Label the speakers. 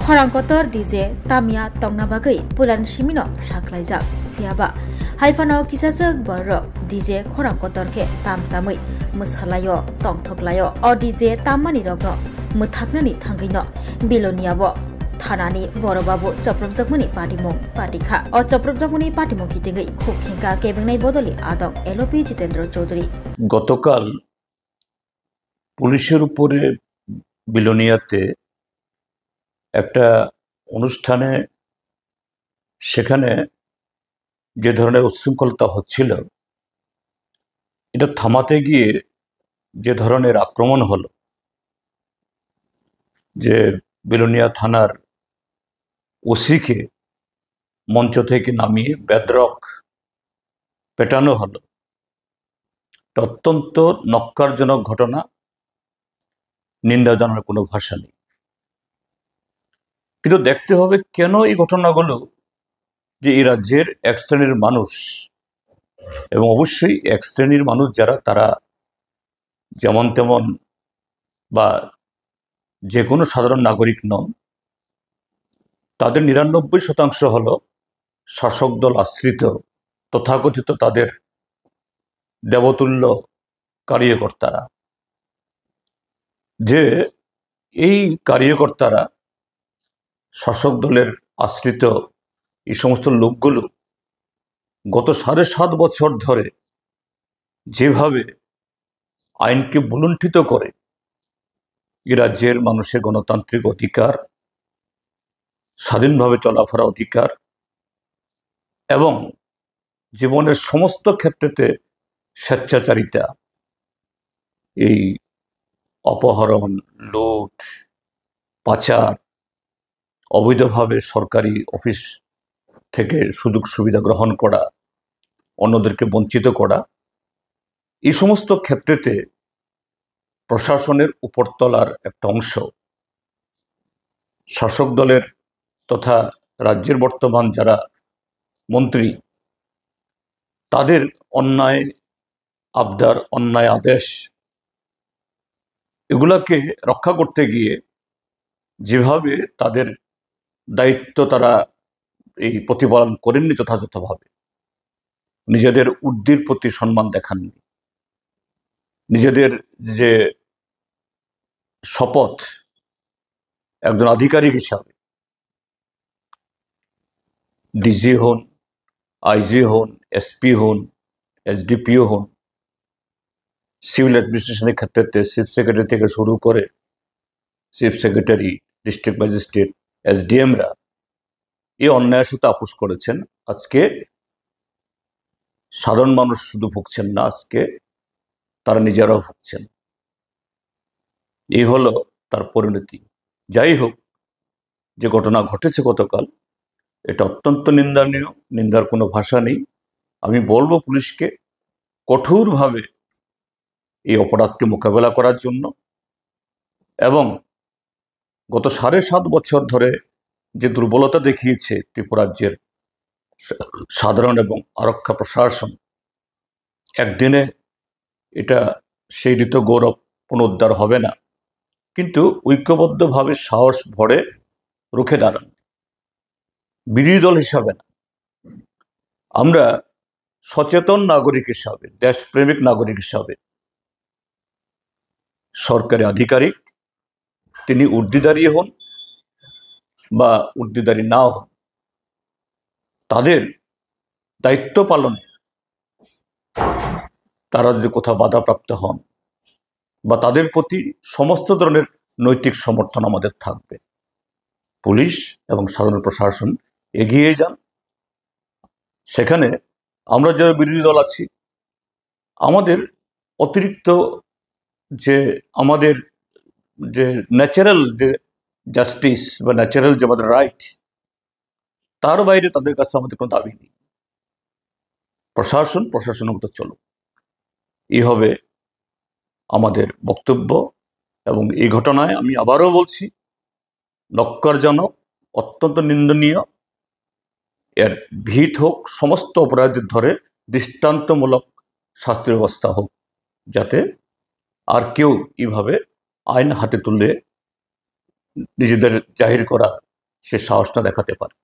Speaker 1: Khorang kotor DJ Tamia Tongnabagai Pulan Shimino Shaklaijak Fiaba Haifano Kisasak Borok DJ Khorang kotor ke Tam Tamui Mushalayo Tongthoklayo O DJ Tamani Rogno Muthaknani Thangino Biloniabo Thanani Borobabu Choprobjakmuni Patimung Patikha O Choprobjakmuni Patimung Kitingai Khukhinka Kebengnai Bodoli Adok LOP Jitendra Chaudhary
Speaker 2: গতকাল পুলিশের উপরে বিলোনিয়াতে একটা অনুষ্ঠানে সেখানে যে ধরনের উচ্ছৃঙ্খলতা হচ্ছিল এটা থামাতে গিয়ে যে ধরনের আক্রমণ হলো, যে বিলোনিয়া থানার ওসিকে মঞ্চ থেকে নামিয়ে বেধড়ক পেটানো হলো, এটা অত্যন্ত নক্কারজনক ঘটনা। নিন্দা জানার কোনো ভাষা নেই। কিন্তু দেখতে হবে কেন এই ঘটনাগুলো, যে এই রাজ্যের এক শ্রেণীর মানুষ, এবং অবশ্যই এক শ্রেণীর মানুষ যারা তারা যেমন তেমন বা যে কোনো সাধারণ নাগরিক নন, তাদের ৯৯% হলো শাসক দল আশ্রিত তথাকথিত তাদের দেবতুল্য কার্যকর্তারা। যে এই কার্যকর্তারা শাসক দলের আশ্রিত এই সমস্ত লোকগুলো গত ৭.৫ বছর ধরে যেভাবে আইনকে ভুলুণ্ঠিত করে এ রাজ্যের মানুষের গণতান্ত্রিক অধিকার, স্বাধীনভাবে চলাফেরা অধিকার এবং জীবনের সমস্ত ক্ষেত্রেতে স্বেচ্ছাচারিতা, এই অপহরণ, লুট, পাচার, অবৈধভাবে সরকারি অফিস থেকে সুযোগ সুবিধা গ্রহণ করা, অন্যদেরকে বঞ্চিত করা, এই সমস্ত ক্ষেত্রেতে প্রশাসনের উপরতলার একটা অংশ শাসক দলের তথা রাজ্যের বর্তমান যারা মন্ত্রী, তাদের অন্যায় আবদার, অন্যায় আদেশ, এগুলাকে রক্ষা করতে গিয়ে যেভাবে তাদের দায়িত্ব তারা এই প্রতিপালন করেননি যথাযথভাবে, নিজেদের ঊর্ধ্বের প্রতি সম্মান দেখাননি, নিজেদের যে শপথ একজন আধিকারিক হিসাবে, ডিজি হন, আইজি হন, এসপি হন, এসডিপিও হন, সিভিল অ্যাডমিনিস্ট্রেশনের ক্ষেত্রে চিফ সেক্রেটারি থেকে শুরু করে চিফ সেক্রেটারি, ডিস্ট্রিক্ট ম্যাজিস্ট্রেট, এসডিএমরা এই অন্যায়ের সাথে আপোষ করেছেন। আজকে সাধারণ মানুষ শুধু ভুগছেন না, আজকে তারা নিজেরাও ভুগছেন। এই হলো তার পরিণতি। যাই হোক, যে ঘটনা ঘটেছে গতকাল, এটা অত্যন্ত নিন্দনীয়, নিন্দার কোনো ভাষা নেই। আমি বলবো পুলিশকে কঠোরভাবে এই অপরাধকে মোকাবেলা করার জন্য, এবং গত ৭.৫ বছর ধরে যে দুর্বলতা দেখিয়েছে ত্রিপুরা রাজ্যের সাধারণ এবং আরক্ষা প্রশাসন, একদিনে এটা সেই ঋত গৌরব পুনরুদ্ধার হবে না, কিন্তু ঐক্যবদ্ধভাবে সাহস ভরে রুখে দাঁড়ান। বিরোধী দল হিসাবে না, আমরা সচেতন নাগরিক হিসাবে, দেশপ্রেমিক নাগরিক হিসাবে, সরকারি আধিকারিক তিনি ঊর্ধ্বদারী হন বা ঊর্ধ্বদারী না হন, তাদের দায়িত্ব পালনে তারা যদি কোথাও বাধাপ্রাপ্ত হন, বা তাদের প্রতি সমস্ত ধরনের নৈতিক সমর্থন আমাদের থাকবে। পুলিশ এবং সাধারণ প্রশাসন এগিয়ে যান। সেখানে আমরা যারা বিরোধী দল আছি, আমাদের অতিরিক্ত যে আমাদের যে ন্যাচারাল যে জাস্টিস বা ন্যাচারাল যে আমাদের রাইট, তার বাইরে তাদের কাছে আমাদের কোনো দাবি নেই। প্রশাসনের মতো চলো, এই হবে আমাদের বক্তব্য। এবং এই ঘটনায় আমি আবারও বলছি, নক্কারজনক, অত্যন্ত নিন্দনীয়। এর ভিত হোক, সমস্ত অপরাধীদের ধরে দৃষ্টান্তমূলক শাস্তি ব্যবস্থা হোক, যাতে আর কেউ এইভাবে আইন হাতে তুলে নিজেদের জাহির করা সে সাহসটা দেখাতে পারে।